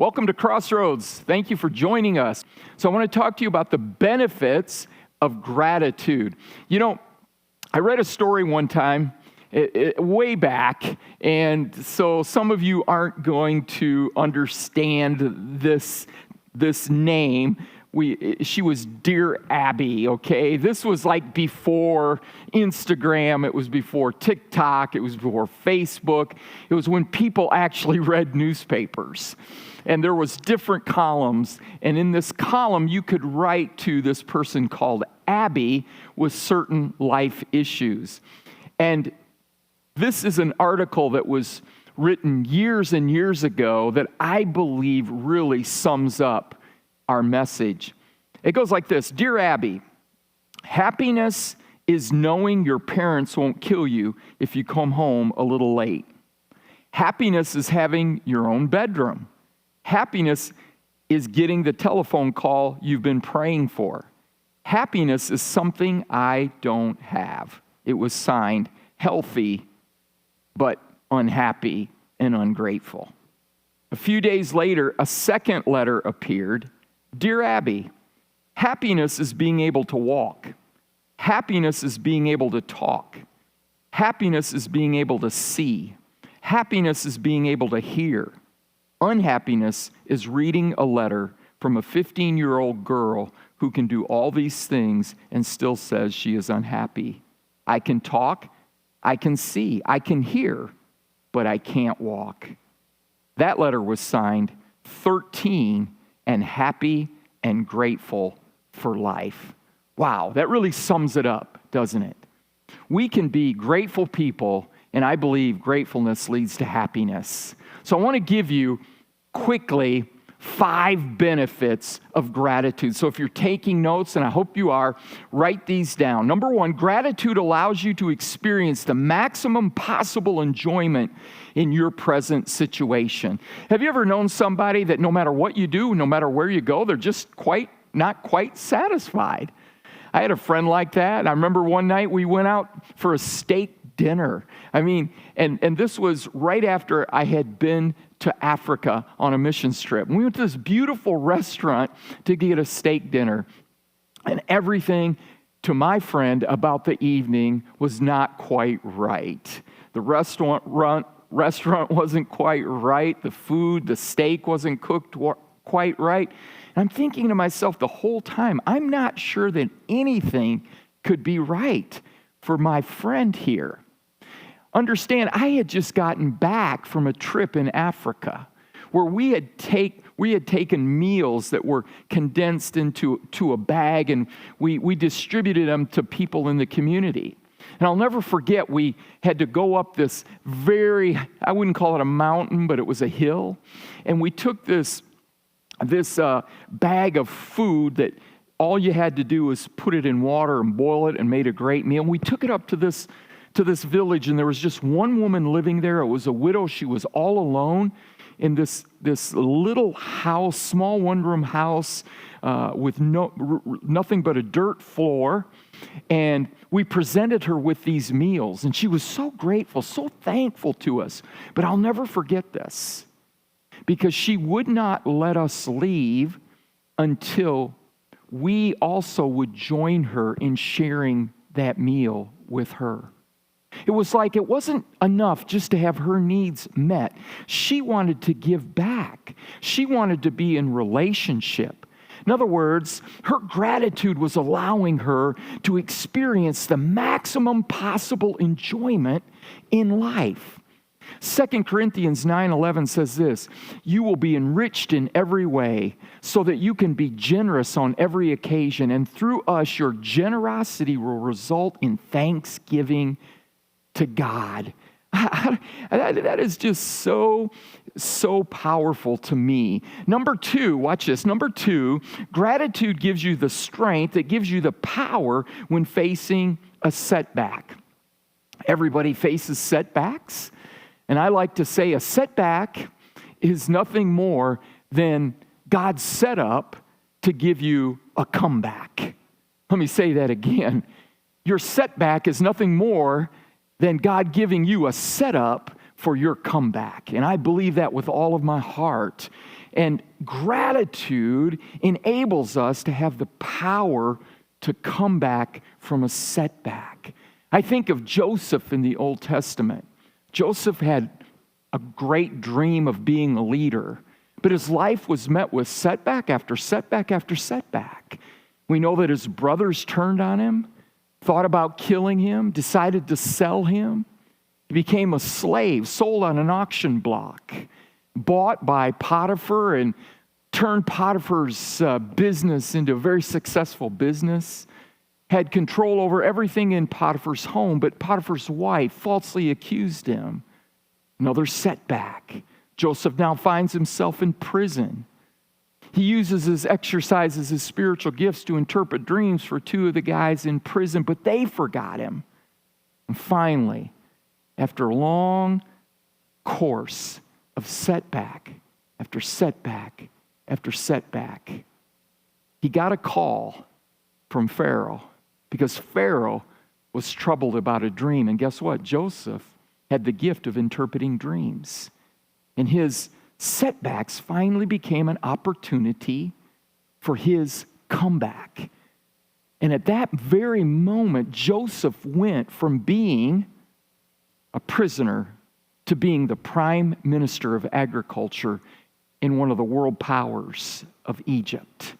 Welcome to Crossroads. Thank you for joining us. So I want to talk to you about the benefits of gratitude. You know, I read a story one time, way back, and so some of you aren't going to understand this name. She was Dear Abby, okay? This was like before Instagram, it was before TikTok, it was before Facebook. It was when people actually read newspapers. And there was different columns, and in this column you could write to this person called Abby with certain life issues. And this is an article that was written years and years ago that I believe really sums up our message. It goes like this: Dear Abby, happiness is knowing your parents won't kill you if you come home a little late. Happiness is having your own bedroom. Happiness is getting the telephone call you've been praying for. Happiness is something I don't have. It was signed healthy, but unhappy and ungrateful. A few days later, a second letter appeared. Dear Abby, happiness is being able to walk. Happiness is being able to talk. Happiness is being able to see. Happiness is being able to hear. Unhappiness is reading a letter from a 15-year-old girl who can do all these things and still says she is unhappy. I can talk, I can see, I can hear, but I can't walk. That letter was signed 13 and happy and grateful for life. Wow, that really sums it up, doesn't it? We can be grateful people, and I believe gratefulness leads to happiness. So I want to give you quickly 5 benefits of gratitude. So if you're taking notes, and I hope you are, write these down. Number 1, gratitude allows you to experience the maximum possible enjoyment in your present situation. Have you ever known somebody that no matter what you do, no matter where you go, they're just not quite satisfied? I had a friend like that. I remember one night we went out for a steak dinner. And this was right after I had been to Africa on a missions trip. And we went to this beautiful restaurant to get a steak dinner. And everything to my friend about the evening was not quite right. The restaurant wasn't quite right. The food, the steak wasn't cooked quite right. And I'm thinking to myself the whole time, I'm not sure that anything could be right for my friend here. Understand, I had just gotten back from a trip in Africa where we had taken meals that were condensed into a bag, and we distributed them to people in the community. And I'll never forget, we had to go up this I wouldn't call it a mountain, but it was a hill. And we took this bag of food that all you had to do was put it in water and boil it and made a great meal. And we took it up to this village, and there was just one woman living there. It was a widow. She was all alone in this little house, small one-room house with nothing but a dirt floor. And we presented her with these meals, and she was so grateful, so thankful to us. But I'll never forget this, because she would not let us leave until we also would join her in sharing that meal with her. It was like it wasn't enough just to have her needs met. She wanted to give back. She wanted to be in relationship. In other words, her gratitude was allowing her to experience the maximum possible enjoyment in life. 2 Corinthians 9:11 says this: you will be enriched in every way so that you can be generous on every occasion, and through us your generosity will result in thanksgiving to God. That is just so powerful to me. Number 2, watch this. Number 2, gratitude gives you the strength, it gives you the power when facing a setback. Everybody faces setbacks. And I like to say a setback is nothing more than God's setup to give you a comeback. Let me say that again. Your setback is nothing more than God giving you a setup for your comeback. And I believe that with all of my heart. And gratitude enables us to have the power to come back from a setback. I think of Joseph in the Old Testament. Joseph had a great dream of being a leader, but his life was met with setback after setback after setback. We know that his brothers turned on him, thought about killing him, decided to sell him. He became a slave, sold on an auction block, bought by Potiphar, and turned Potiphar's business into a very successful business. Had control over everything in Potiphar's home, but Potiphar's wife falsely accused him. Another setback. Joseph now finds himself in prison. He exercises his spiritual gifts to interpret dreams for two of the guys in prison, but they forgot him. And finally, after a long course of setback after setback after setback, he got a call from Pharaoh because Pharaoh was troubled about a dream. And guess what? Joseph had the gift of interpreting dreams. And his setbacks finally became an opportunity for his comeback. And at that very moment, Joseph went from being a prisoner to being the prime minister of agriculture in one of the world powers of Egypt.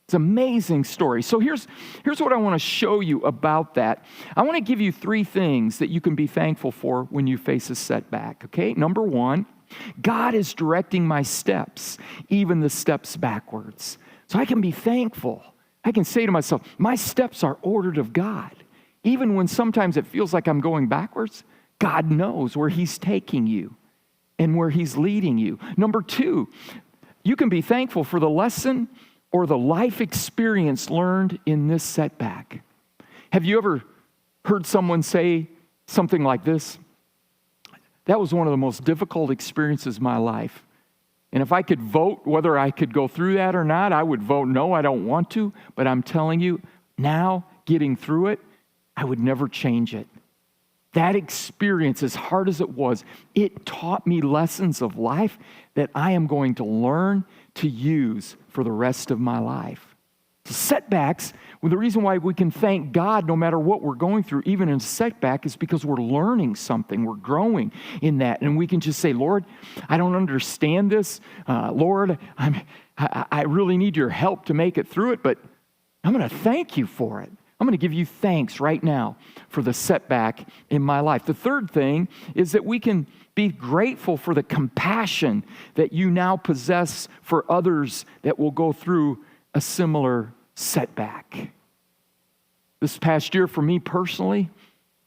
It's an amazing story. So here's what I want to show you about that. I want to give you 3 things that you can be thankful for when you face a setback, okay? Number 1, God is directing my steps, even the steps backwards. So I can be thankful. I can say to myself, my steps are ordered of God. Even when sometimes it feels like I'm going backwards, God knows where He's taking you and where He's leading you. Number 2, you can be thankful for the lesson or the life experience learned in this setback. Have you ever heard someone say something like this? That was one of the most difficult experiences of my life. And if I could vote whether I could go through that or not, I would vote no, I don't want to. But I'm telling you, now getting through it, I would never change it. That experience, as hard as it was, it taught me lessons of life that I am going to learn to use for the rest of my life. So setbacks, well, the reason why we can thank God no matter what we're going through, even in a setback, is because we're learning something. We're growing in that. And we can just say, Lord, I don't understand this. Lord, I really need your help to make it through it, but I'm going to thank you for it. I'm going to give you thanks right now for the setback in my life. The third thing is that we can be grateful for the compassion that you now possess for others that will go through a similar setback. This past year for me personally,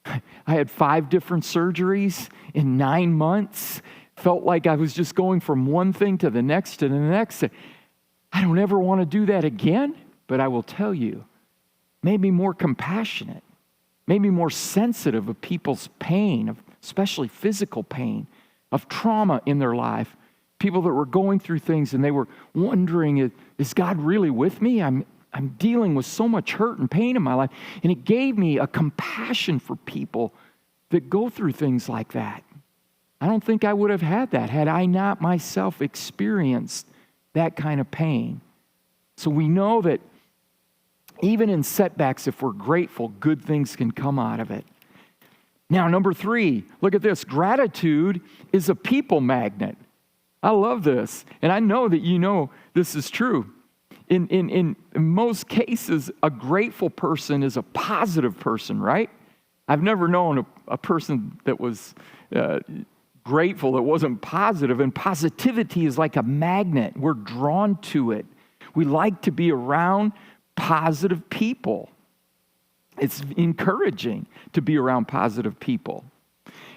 I had 5 different surgeries in 9 months. Felt like I was just going from one thing to the next to the next. I don't ever want to do that again, but I will tell you, made me more compassionate, made me more sensitive of people's pain, especially physical pain, of trauma in their life. People that were going through things and they were wondering, is God really with me? I'm dealing with so much hurt and pain in my life. And it gave me a compassion for people that go through things like that. I don't think I would have had that had I not myself experienced that kind of pain. So we know that even in setbacks, if we're grateful, good things can come out of it. Now, number 3, look at this. Gratitude is a people magnet. I love this. And I know that you know this is true. In most cases, a grateful person is a positive person, right? I've never known a person that was grateful that wasn't positive. And positivity is like a magnet. We're drawn to it. We like to be around positive people. It's encouraging to be around positive people.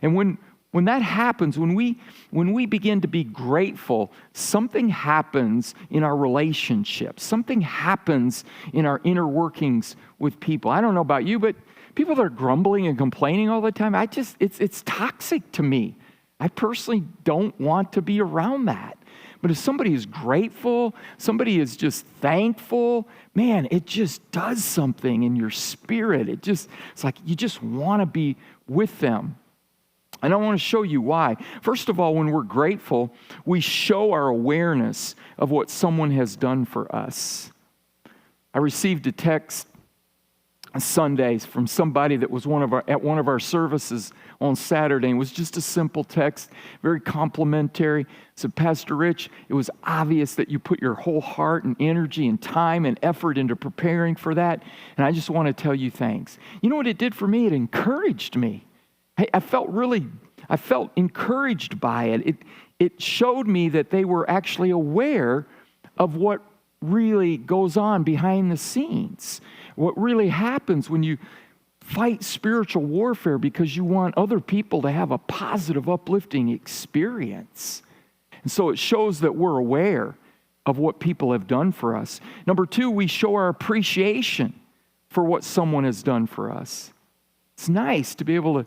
And when that happens, when we begin to be grateful, something happens in our relationships. Something happens in our inner workings with people. I don't know about you, but people that are grumbling and complaining all the time, it's toxic to me. I personally don't want to be around that. But if somebody is grateful, somebody is just thankful, man, it just does something in your spirit. It's like you just want to be with them. And I want to show you why. First of all, when we're grateful, we show our awareness of what someone has done for us. I received a text Sundays from somebody that was at one of our services on Saturday. It was just a simple text, very complimentary. It said, Pastor Rich, it was obvious that you put your whole heart and energy and time and effort into preparing for that. And I just want to tell you thanks. You know what it did for me? It encouraged me. I felt encouraged by it. It showed me that they were actually aware of what really goes on behind the scenes, what really happens when you fight spiritual warfare because you want other people to have a positive, uplifting experience. And so it shows that we're aware of what people have done for us. Number two, we show our appreciation for what someone has done for us. It's nice to be able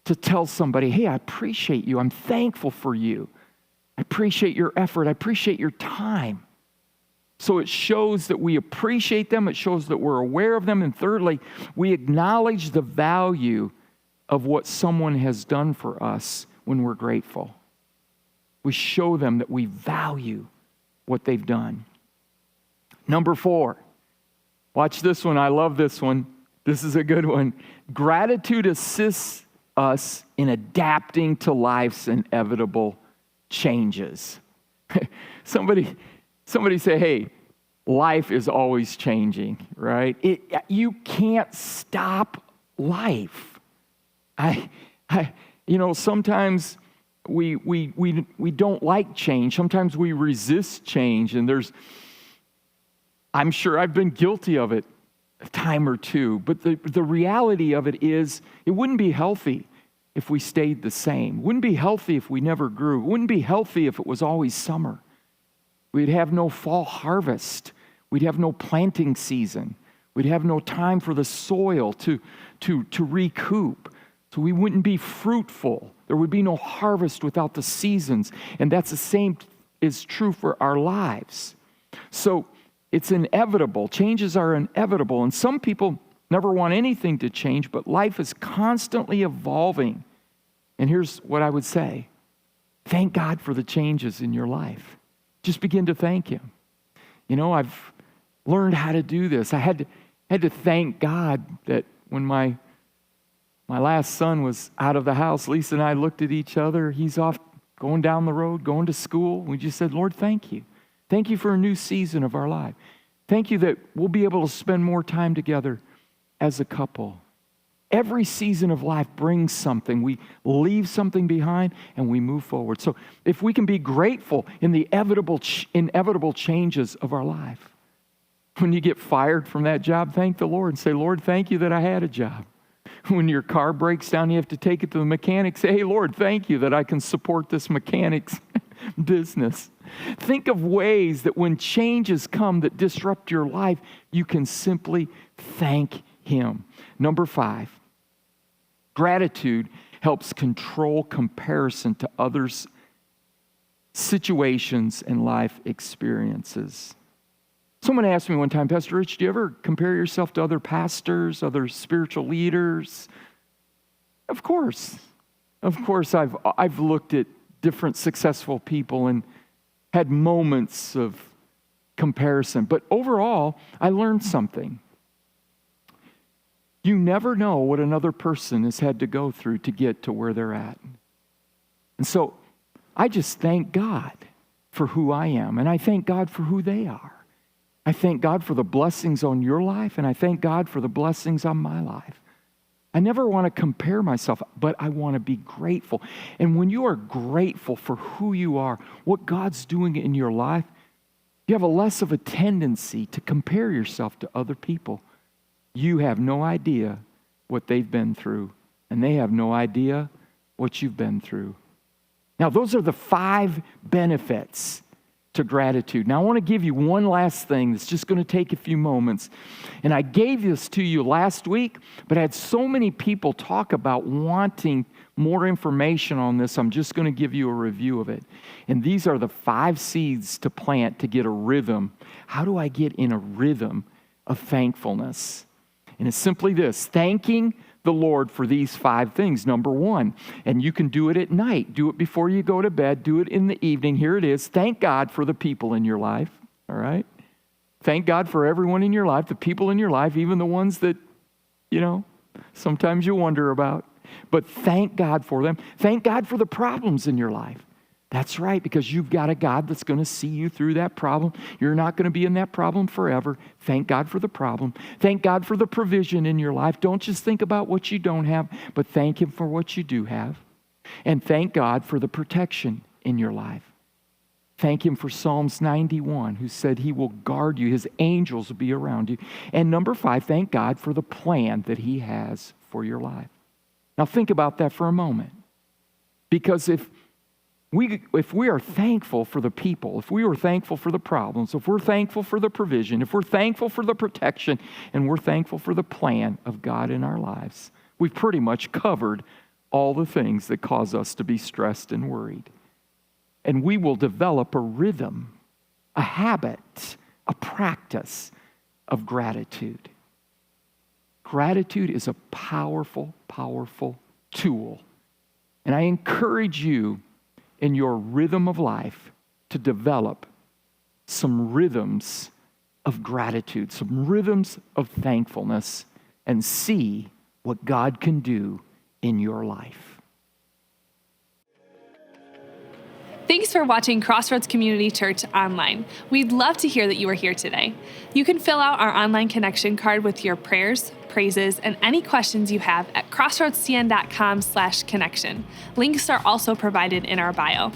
to tell somebody, hey, I appreciate you. I'm thankful for you. I appreciate your effort. I appreciate your time. So it shows that we appreciate them. It shows that we're aware of them. And thirdly, we acknowledge the value of what someone has done for us when we're grateful. We show them that we value what they've done. Number 4, watch this one. I love this one. This is a good one. Gratitude assists us in adapting to life's inevitable changes. Somebody say, hey, life is always changing, right? You can't stop life. Sometimes we don't like change. Sometimes we resist change, and I'm sure I've been guilty of it a time or two, but the reality of it is it wouldn't be healthy if we stayed the same. It wouldn't be healthy if we never grew. It wouldn't be healthy if it was always summer. We'd have no fall harvest. We'd have no planting season. We'd have no time for the soil to recoup. So we wouldn't be fruitful. There would be no harvest without the seasons. And that's the same is true for our lives. So it's inevitable. Changes are inevitable. And some people never want anything to change, but life is constantly evolving. And here's what I would say. Thank God for the changes in your life. Just begin to thank Him. I've learned how to do this. I had to thank God that when my last son was out of the house, Lisa and I looked at each other. He's off going down the road, going to school. We just said, Lord, thank you. Thank you for a new season of our life. Thank you that we'll be able to spend more time together as a couple. Every season of life brings something. We leave something behind and we move forward. So if we can be grateful in the inevitable changes of our life. When you get fired from that job, thank the Lord and say, Lord, thank you that I had a job. When your car breaks down, you have to take it to the mechanic. Say, hey, Lord, thank you that I can support this mechanic's business. Think of ways that when changes come that disrupt your life, you can simply thank Him. Number 5, gratitude helps control comparison to others' situations and life experiences. Someone asked me one time, Pastor Rich, do you ever compare yourself to other pastors, other spiritual leaders? Of course. Of course, I've looked at different successful people and had moments of comparison. But overall, I learned something. You never know what another person has had to go through to get to where they're at. And so I just thank God for who I am, and I thank God for who they are. I thank God for the blessings on your life, and I thank God for the blessings on my life. I never want to compare myself, but I want to be grateful. And when you are grateful for who you are, what God's doing in your life, you have a less of a tendency to compare yourself to other people. You have no idea what they've been through, and they have no idea what you've been through. Now, those are the 5 benefits to gratitude. Now, I want to give you one last thing that's just going to take a few moments. And I gave this to you last week, but I had so many people talk about wanting more information on this. I'm just going to give you a review of it. And these are the 5 seeds to plant to get a rhythm. How do I get in a rhythm of thankfulness? And it's simply this: thanking the Lord for these 5 things. Number 1, and you can do it at night. Do it before you go to bed. Do it in the evening. Here it is. Thank God for the people in your life, all right? Thank God for everyone in your life, the people in your life, even the ones that, sometimes you wonder about. But thank God for them. Thank God for the problems in your life. That's right, because you've got a God that's going to see you through that problem. You're not going to be in that problem forever. Thank God for the problem. Thank God for the provision in your life. Don't just think about what you don't have, but thank Him for what you do have. And thank God for the protection in your life. Thank Him for Psalms 91, who said He will guard you. His angels will be around you. And number 5, thank God for the plan that He has for your life. Now think about that for a moment. Because if we are thankful for the people, if we are thankful for the problems, if we're thankful for the provision, if we're thankful for the protection, and we're thankful for the plan of God in our lives, we've pretty much covered all the things that cause us to be stressed and worried. And we will develop a rhythm, a habit, a practice of gratitude. Gratitude is a powerful, powerful tool. And I encourage you in your rhythm of life to develop some rhythms of gratitude, some rhythms of thankfulness, and see what God can do in your life. Thanks for watching Crossroads Community Church online. We'd love to hear that you were here today. You can fill out our online connection card with your prayers, praises, and any questions you have at crossroadscn.com/connection. Links are also provided in our bio.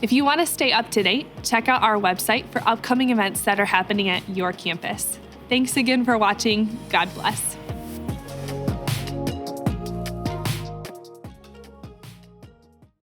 If you want to stay up to date, check out our website for upcoming events that are happening at your campus. Thanks again for watching. God bless.